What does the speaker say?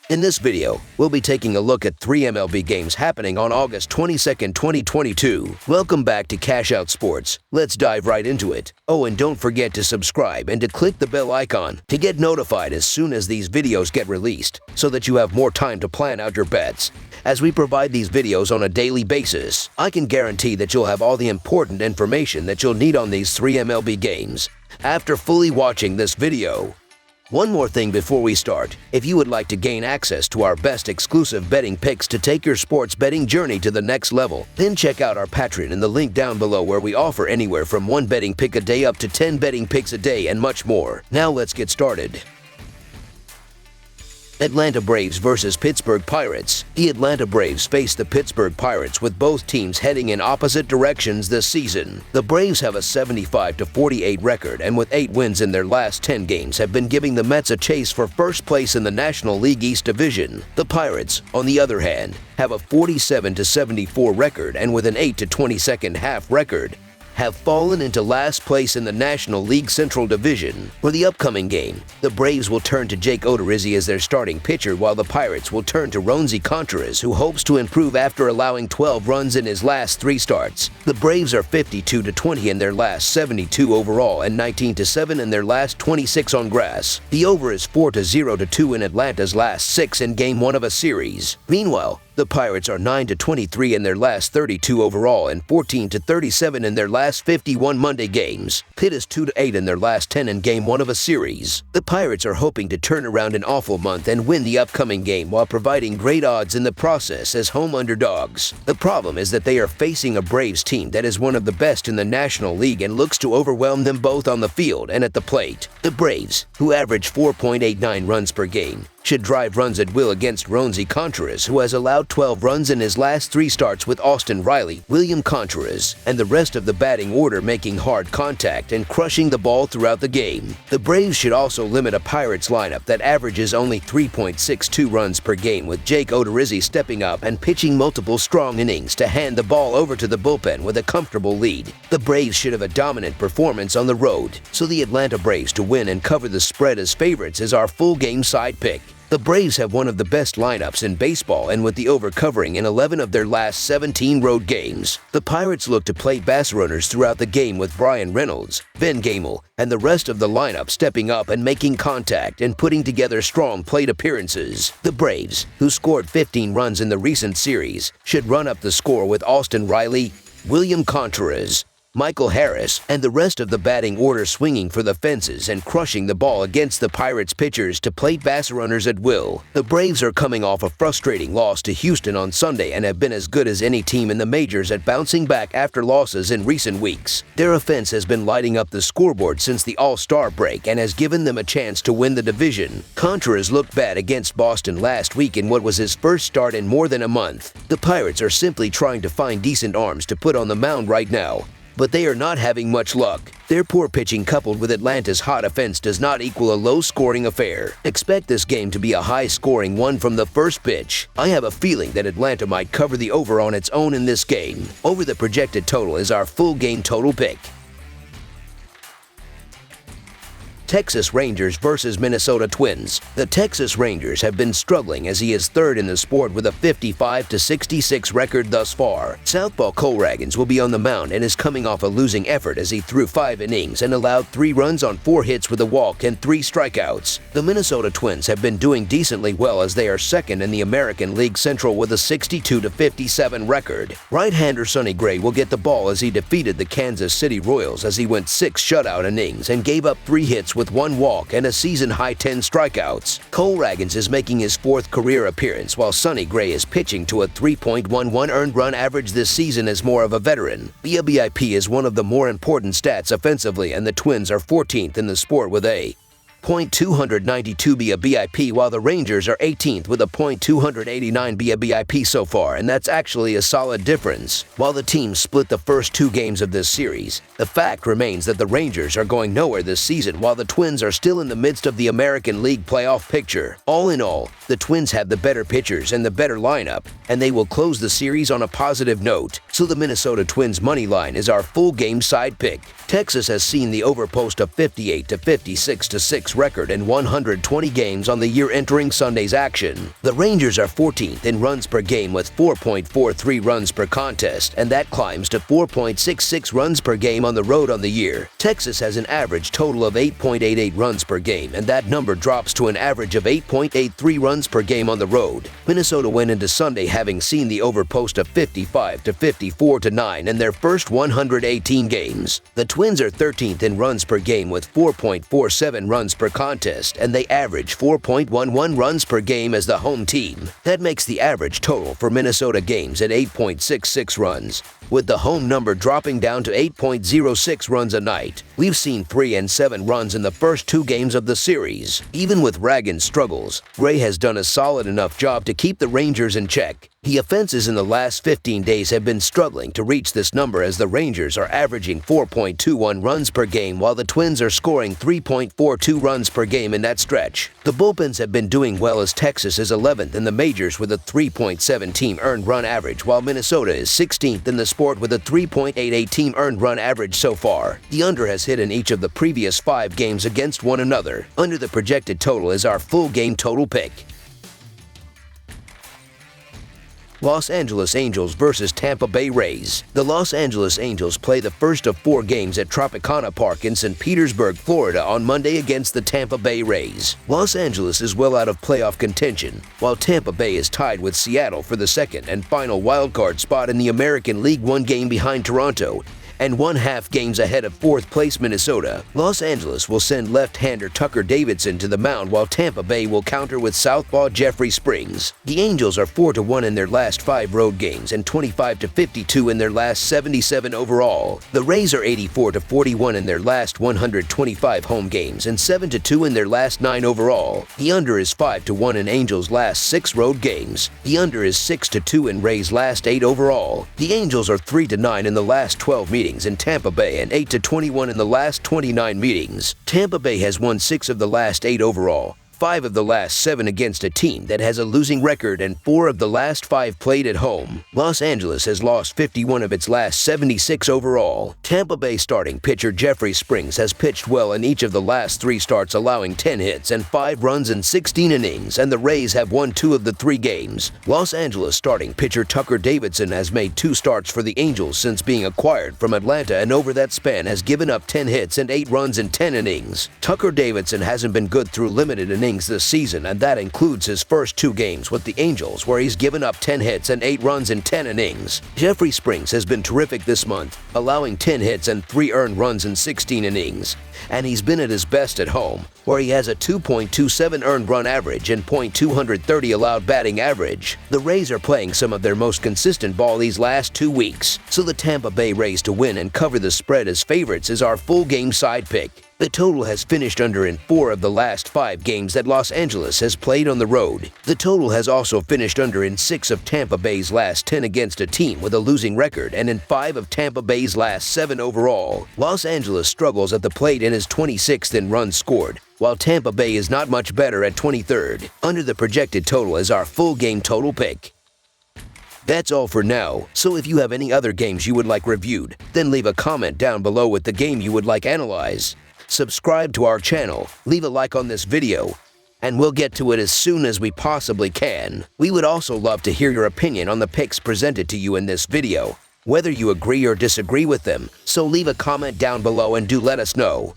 In this video, we'll be taking a look at 3 MLB games happening on August 22nd, 2022. Welcome back to Cash Out Sports. Let's dive right into it. Oh, and don't forget to subscribe and to click the bell icon to get notified as soon as these videos get released, so that you have more time to plan out your bets. As we provide these videos on a daily basis, I can guarantee that you'll have all the important information that you'll need on these 3 MLB games after fully watching this video. One more thing before we start. If you would like to gain access to our best exclusive betting picks to take your sports betting journey to the next level, then check out our Patreon in the link down below, where we offer anywhere from 1 betting pick a day up to 10 betting picks a day and much more. Now let's get started. Atlanta Braves versus Pittsburgh Pirates. The Atlanta Braves face the Pittsburgh Pirates, with both teams heading in opposite directions this season. The Braves have a 75-48 record, and with 8 wins in their last 10 games have been giving the Mets a chase for first place in the National League East Division. The Pirates, on the other hand, have a 47-74 record, and with an 8-22 half record, have fallen into last place in the National League Central Division. For the upcoming game, the Braves will turn to Jake Odorizzi as their starting pitcher, while the Pirates will turn to Roansy Contreras, who hopes to improve after allowing 12 runs in his last 3 starts. The Braves are 52-20 in their last 72 overall and 19-7 in their last 26 on grass. The over is 4-0-2 in Atlanta's last 6 in Game 1 of a series. Meanwhile, the Pirates are 9-23 in their last 32 overall and 14-37 in their last 51 Monday games. Pitt is 2-8 in their last 10 in Game 1 of a series. The Pirates are hoping to turn around an awful month and win the upcoming game while providing great odds in the process as home underdogs. The problem is that they are facing a Braves team that is one of the best in the National League and looks to overwhelm them both on the field and at the plate. The Braves, who average 4.89 runs per game, should drive runs at will against Roansy Contreras, who has allowed 12 runs in his last 3 starts, with Austin Riley, William Contreras, and the rest of the batting order making hard contact and crushing the ball throughout the game. The Braves should also limit a Pirates lineup that averages only 3.62 runs per game, with Jake Odorizzi stepping up and pitching multiple strong innings to hand the ball over to the bullpen with a comfortable lead. The Braves should have a dominant performance on the road, so the Atlanta Braves to win and cover the spread as favorites is our full game side pick. The Braves have one of the best lineups in baseball, and with the over covering in 11 of their last 17 road games. The Pirates look to play base runners throughout the game, with Brian Reynolds, Ben Gamel, and the rest of the lineup stepping up and making contact and putting together strong plate appearances. The Braves, who scored 15 runs in the recent series, should run up the score with Austin Riley, William Contreras, Michael Harris, and the rest of the batting order swinging for the fences and crushing the ball against the Pirates pitchers to plate base runners at will. The Braves are coming off a frustrating loss to Houston on Sunday and have been as good as any team in the majors at bouncing back after losses in recent weeks. Their offense has been lighting up the scoreboard since the All-Star break and has given them a chance to win the division. Contreras looked bad against Boston last week in what was his first start in more than a month. The Pirates are simply trying to find decent arms to put on the mound right now, but they are not having much luck. Their poor pitching coupled with Atlanta's hot offense does not equal a low-scoring affair. Expect this game to be a high-scoring one from the first pitch. I have a feeling that Atlanta might cover the over on its own in this game. Over the projected total is our full game total pick. Texas Rangers versus Minnesota Twins. The Texas Rangers have been struggling, as he is third in the sport with a 55-66 record thus far. Southpaw Cole Ragans will be on the mound and is coming off a losing effort, as he threw 5 innings and allowed 3 runs on 4 hits with a walk and 3 strikeouts. The Minnesota Twins have been doing decently well, as they are second in the American League Central with a 62-57 record. Right-hander Sonny Gray will get the ball, as he defeated the Kansas City Royals as he went 6 shutout innings and gave up 3 hits with 1 walk and a season-high 10 strikeouts. Cole Ragans is making his 4th career appearance, while Sonny Gray is pitching to a 3.11 earned run average this season as more of a veteran. BABIP is one of the more important stats offensively, and the Twins are 14th in the sport with a .292 BABIP, while the Rangers are 18th with a .289 BABIP so far, and that's actually a solid difference. While the teams split the first 2 games of this series, the fact remains that the Rangers are going nowhere this season, while the Twins are still in the midst of the American League playoff picture. All in all, the Twins have the better pitchers and the better lineup, and they will close the series on a positive note, so the Minnesota Twins money line is our full game side pick. Texas has seen the over post a 58 to 56 to 6 record in 120 games on the year entering Sunday's action. The Rangers are 14th in runs per game with 4.43 runs per contest, and that climbs to 4.66 runs per game on the road on the year. Texas has an average total of 8.88 runs per game, and that number drops to an average of 8.83 runs per game on the road. Minnesota went into Sunday having seen the over post a 55 to 54 to 9 in their first 118 games. The Twins are 13th in runs per game with 4.47 runs per contest, and they average 4.11 runs per game as the home team. That makes the average total for Minnesota games at 8.66 runs, with the home number dropping down to 8.06 runs a night. We've seen 3 and 7 runs in the first 2 games of the series. Even with Ragan's struggles, Gray has done a solid enough job to keep the Rangers in check. The offenses in the last 15 days have been struggling to reach this number as the Rangers are averaging 4.21 runs per game while the Twins are scoring 3.42 runs per game in that stretch. The bullpens have been doing well as Texas is 11th in the majors with a 3.7 team earned run average, while Minnesota is 16th in the sport with a 3.88 team earned run average so far. The under has hit in each of the previous 5 games against one another. Under the projected total is our full game total pick. Los Angeles Angels versus Tampa Bay Rays. The Los Angeles Angels play the first of 4 games at Tropicana Park in St. Petersburg, Florida on Monday against the Tampa Bay Rays. Los Angeles is well out of playoff contention, while Tampa Bay is tied with Seattle for the second and final wildcard spot in the American League, 1 game behind Toronto and 1/2 games ahead of 4th place Minnesota. Los Angeles will send left-hander Tucker Davidson to the mound while Tampa Bay will counter with southpaw Jeffrey Springs. The Angels are 4-1 in their last 5 road games and 25-52 in their last 77 overall. The Rays are 84-41 in their last 125 home games and 7-2 in their last 9 overall. The under is 5-1 in Angels' last 6 road games. The under is 6-2 in Rays' last 8 overall. The Angels are 3-9 in the last 12 meetings in Tampa Bay and 8-21 in the last 29 meetings. Tampa Bay has won 6 of the last 8 overall, 5 of the last 7 against a team that has a losing record, and 4 of the last 5 played at home. Los Angeles has lost 51 of its last 76 overall. Tampa Bay starting pitcher Jeffrey Springs has pitched well in each of the last 3 starts, allowing 10 hits and 5 runs in 16 innings, and the Rays have won 2 of the 3 games. Los Angeles starting pitcher Tucker Davidson has made 2 starts for the Angels since being acquired from Atlanta, and over that span has given up 10 hits and 8 runs in 10 innings. Tucker Davidson hasn't been good through limited innings this season, and that includes his first 2 games with the Angels, where he's given up 10 hits and 8 runs in 10 innings. Jeffrey Springs has been terrific this month, allowing 10 hits and 3 earned runs in 16 innings, and he's been at his best at home, where he has a 2.27 earned run average and .230 allowed batting average. The Rays are playing some of their most consistent ball these last 2 weeks, so the Tampa Bay Rays to win and cover the spread as favorites is our full game side pick. The total has finished under in 4 of the last 5 games that Los Angeles has played on the road. The total has also finished under in 6 of Tampa Bay's last 10 against a team with a losing record and in 5 of Tampa Bay's last 7 overall. Los Angeles struggles at the plate and is 26th in runs scored, while Tampa Bay is not much better at 23rd. Under the projected total is our full game total pick. That's all for now, so if you have any other games you would like reviewed, then leave a comment down below with the game you would like analyzed. Subscribe to our channel, leave a like on this video, and we'll get to it as soon as we possibly can. We would also love to hear your opinion on the picks presented to you in this video, whether you agree or disagree with them, so leave a comment down below and do let us know.